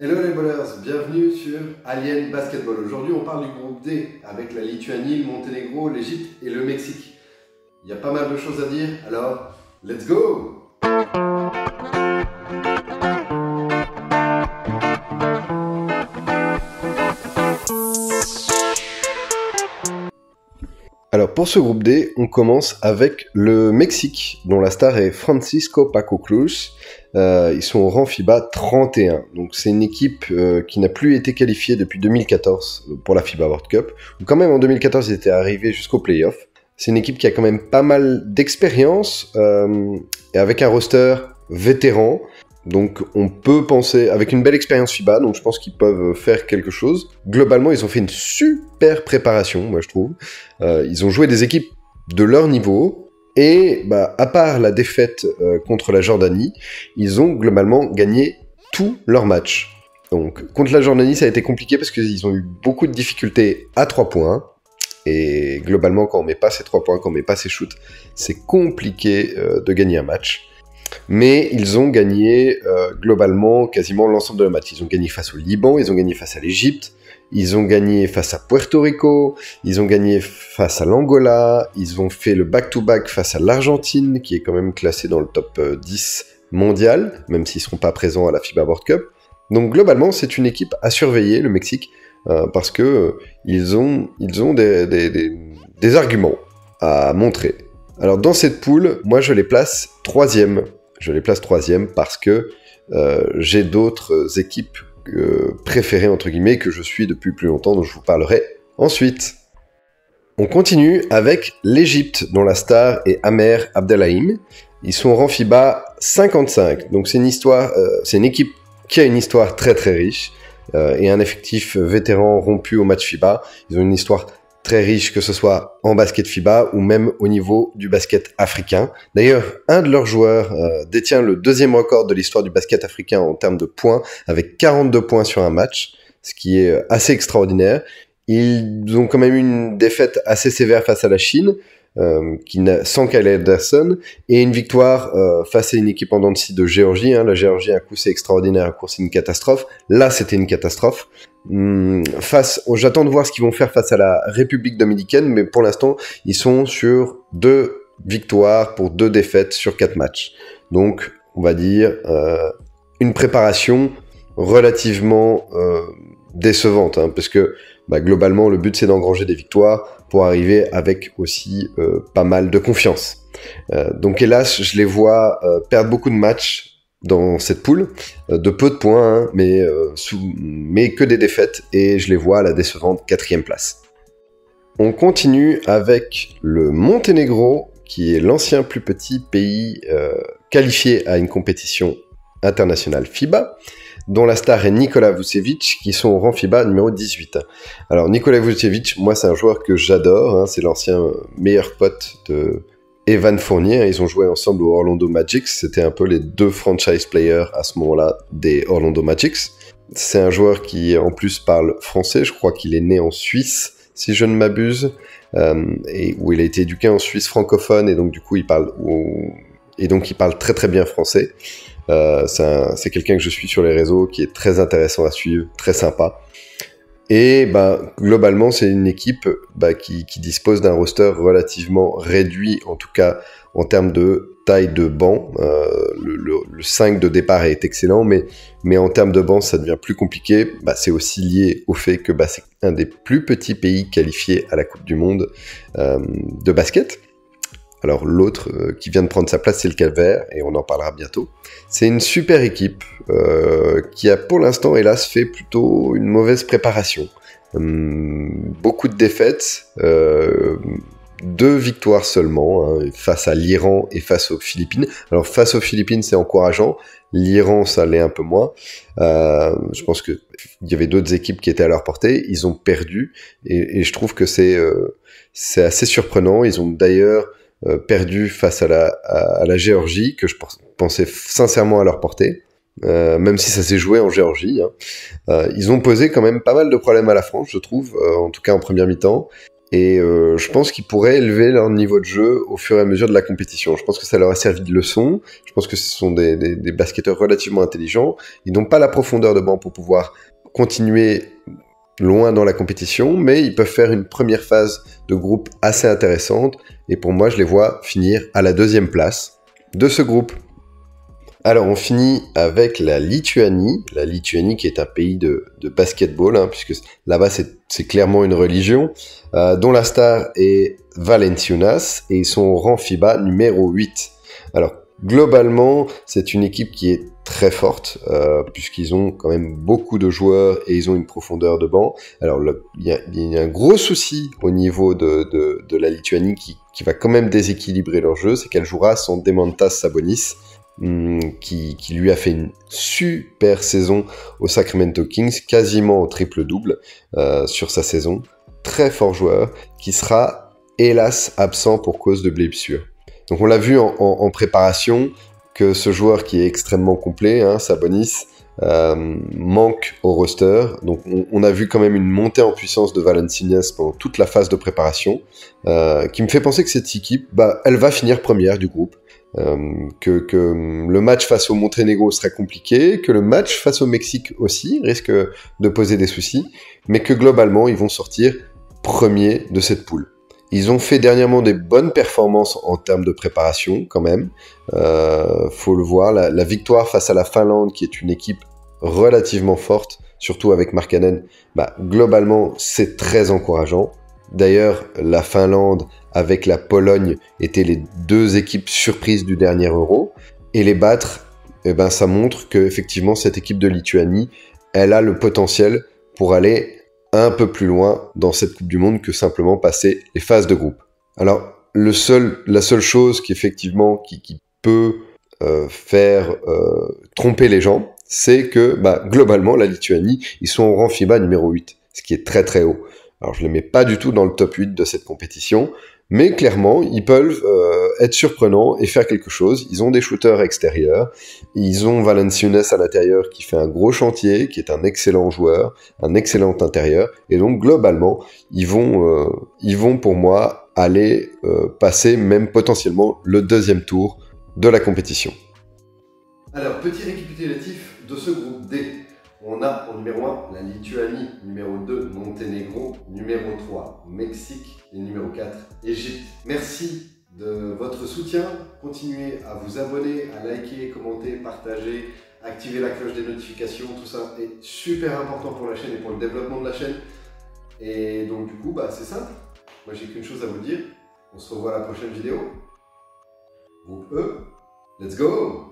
Hello les ballers, bienvenue sur Alien Basketball. Aujourd'hui on parle du groupe D avec la Lituanie, le Monténégro, l'Égypte et le Mexique. Il y a pas mal de choses à dire, alors let's go! Alors pour ce groupe D, on commence avec le Mexique, dont la star est Francisco Paco Cruz. Ils sont au rang FIBA 31. Donc c'est une équipe qui n'a plus été qualifiée depuis 2014 pour la FIBA World Cup. Ou quand même en 2014 ils étaient arrivés jusqu'au play-off. C'est une équipe qui a quand même pas mal d'expérience et avec un roster vétéran. Donc on peut penser, avec une belle expérience FIBA, donc je pense qu'ils peuvent faire quelque chose. Globalement, ils ont fait une super préparation, moi je trouve. Ils ont joué des équipes de leur niveau, et à part la défaite contre la Jordanie, ils ont globalement gagné tous leurs matchs. Donc contre la Jordanie, ça a été compliqué parce qu'ils ont eu beaucoup de difficultés à 3 points. Et globalement, quand on met pas ces 3 points, quand on met pas ces shoots, c'est compliqué de gagner un match. Mais ils ont gagné globalement quasiment l'ensemble de la match. Ils ont gagné face au Liban, ils ont gagné face à l'Égypte, ils ont gagné face à Puerto Rico, ils ont gagné face à l'Angola, ils ont fait le back-to-back face à l'Argentine, qui est quand même classée dans le top 10 mondial, même s'ils ne seront pas présents à la FIBA World Cup. Donc globalement, c'est une équipe à surveiller, le Mexique, parce que ils ont des arguments à montrer. Alors dans cette poule, moi je les place 3e. Je les place 3e parce que j'ai d'autres équipes préférées, entre guillemets, que je suis depuis plus longtemps, dont je vous parlerai ensuite. On continue avec l'Égypte, dont la star est Amer Abdelhaim. Ils sont au rang FIBA 55, donc c'est une équipe qui a une histoire très très riche et un effectif vétéran rompu au match FIBA. Ils ont une histoire très riche, que ce soit en basket FIBA ou même au niveau du basket africain. D'ailleurs, un de leurs joueurs détient le 2e record de l'histoire du basket africain en termes de points, avec 42 points sur un match, ce qui est assez extraordinaire. Ils ont quand même eu une défaite assez sévère face à la Chine, sans Kyle Anderson, et une victoire face à une équipe en dents de scie de Géorgie. La Géorgie, un coup c'est extraordinaire, un coup c'est une catastrophe. Là, c'était une catastrophe. J'attends de voir ce qu'ils vont faire face à la République dominicaine, mais pour l'instant, ils sont sur 2 victoires pour 2 défaites sur 4 matchs. Donc, on va dire une préparation relativement décevante, parce que globalement, le but c'est d'engranger des victoires pour arriver avec aussi pas mal de confiance. Donc hélas, je les vois perdre beaucoup de matchs dans cette poule, de peu de points, mais que des défaites, et je les vois à la décevante 4e place. On continue avec le Monténégro, qui est l'ancien plus petit pays qualifié à une compétition internationale FIBA, dont la star est Nikola Vucevic, qui sont au rang FIBA numéro 18. Alors Nikola Vucevic, moi c'est un joueur que j'adore, c'est l'ancien meilleur pote de Evan Fournier. Ils ont joué ensemble aux Orlando Magic, c'était un peu les 2 franchise players à ce moment-là des Orlando Magic. C'est un joueur qui en plus parle français, je crois qu'il est né en Suisse, si je ne m'abuse, et où il a été éduqué en Suisse francophone, et donc du coup il parle très très bien français. C'est quelqu'un que je suis sur les réseaux, qui est très intéressant à suivre, très sympa. Et globalement, c'est une équipe qui dispose d'un roster relativement réduit, en tout cas en termes de taille de banc. Le 5 de départ est excellent, mais en termes de banc, ça devient plus compliqué. C'est aussi lié au fait que c'est un des plus petits pays qualifiés à la Coupe du Monde de basket. Alors l'autre qui vient de prendre sa place, c'est le Cap-Vert, et on en parlera bientôt. C'est une super équipe qui a pour l'instant, hélas, fait plutôt une mauvaise préparation. Beaucoup de défaites, 2 victoires seulement, face à l'Iran et face aux Philippines. Alors face aux Philippines, c'est encourageant. L'Iran, ça l'est un peu moins. Je pense qu'il y avait d'autres équipes qui étaient à leur portée. Ils ont perdu, et je trouve que c'est assez surprenant. Ils ont d'ailleurs perdu face à la Géorgie, que je pensais sincèrement à leur portée, même si ça s'est joué en Géorgie. Ils ont posé quand même pas mal de problèmes à la France, je trouve, en tout cas en première mi-temps, Et je pense qu'ils pourraient élever leur niveau de jeu au fur et à mesure de la compétition. Je pense que ça leur a servi de leçon. Je pense que ce sont des basketteurs relativement intelligents. Ils n'ont pas la profondeur de banc pour pouvoir continuer loin dans la compétition, mais ils peuvent faire une première phase de groupe assez intéressante. Et pour moi, je les vois finir à la 2e place de ce groupe. Alors, on finit avec la Lituanie qui est un pays de basketball, hein, puisque là-bas, c'est clairement une religion, dont la star est Valanciunas, et ils sont au rang FIBA numéro 8. Alors, globalement, c'est une équipe qui est très forte, puisqu'ils ont quand même beaucoup de joueurs et ils ont une profondeur de banc. Alors, il y a un gros souci au niveau de la Lituanie qui va quand même déséquilibrer leur jeu, c'est qu'elle jouera sans Demantas Sabonis, qui lui a fait une super saison au Sacramento Kings, quasiment au triple-double sur sa saison. Très fort joueur, qui sera hélas absent pour cause de blessure. Donc on l'a vu en préparation, que ce joueur qui est extrêmement complet, hein, Sabonis, manque au roster. Donc on a vu quand même une montée en puissance de Valanciunas pendant toute la phase de préparation, qui me fait penser que cette équipe, elle va finir première du groupe. Que le match face au Monténégro serait compliqué, que le match face au Mexique aussi risque de poser des soucis, mais que globalement ils vont sortir premiers de cette poule. Ils ont fait dernièrement des bonnes performances en termes de préparation quand même, faut le voir, la victoire face à la Finlande qui est une équipe relativement forte, surtout avec Markkanen, globalement c'est très encourageant. D'ailleurs, la Finlande avec la Pologne étaient les 2 équipes surprises du dernier Euro. Et les battre, ça montre que effectivement cette équipe de Lituanie, elle a le potentiel pour aller un peu plus loin dans cette Coupe du Monde que simplement passer les phases de groupe. Alors, la seule chose qui effectivement qui peut faire tromper les gens, c'est que globalement la Lituanie, ils sont au rang FIBA numéro 8, ce qui est très très haut. Alors je les mets pas du tout dans le top 8 de cette compétition, mais clairement, ils peuvent être surprenants et faire quelque chose. Ils ont des shooters extérieurs, ils ont Valanciunas à l'intérieur qui fait un gros chantier, qui est un excellent joueur, un excellent intérieur, et donc globalement, ils vont pour moi aller passer même potentiellement le 2e tour de la compétition. Alors, petit récapitulatif de ce groupe D. On a en numéro 1 la Lituanie, numéro 2 Monténégro, numéro 3 Mexique et numéro 4 Égypte. Merci de votre soutien. Continuez à vous abonner, à liker, commenter, partager, activer la cloche des notifications. Tout ça est super important pour la chaîne et pour le développement de la chaîne. Et donc du coup, c'est simple. Moi, j'ai qu'une chose à vous dire. On se revoit à la prochaine vidéo. Groupe E, let's go!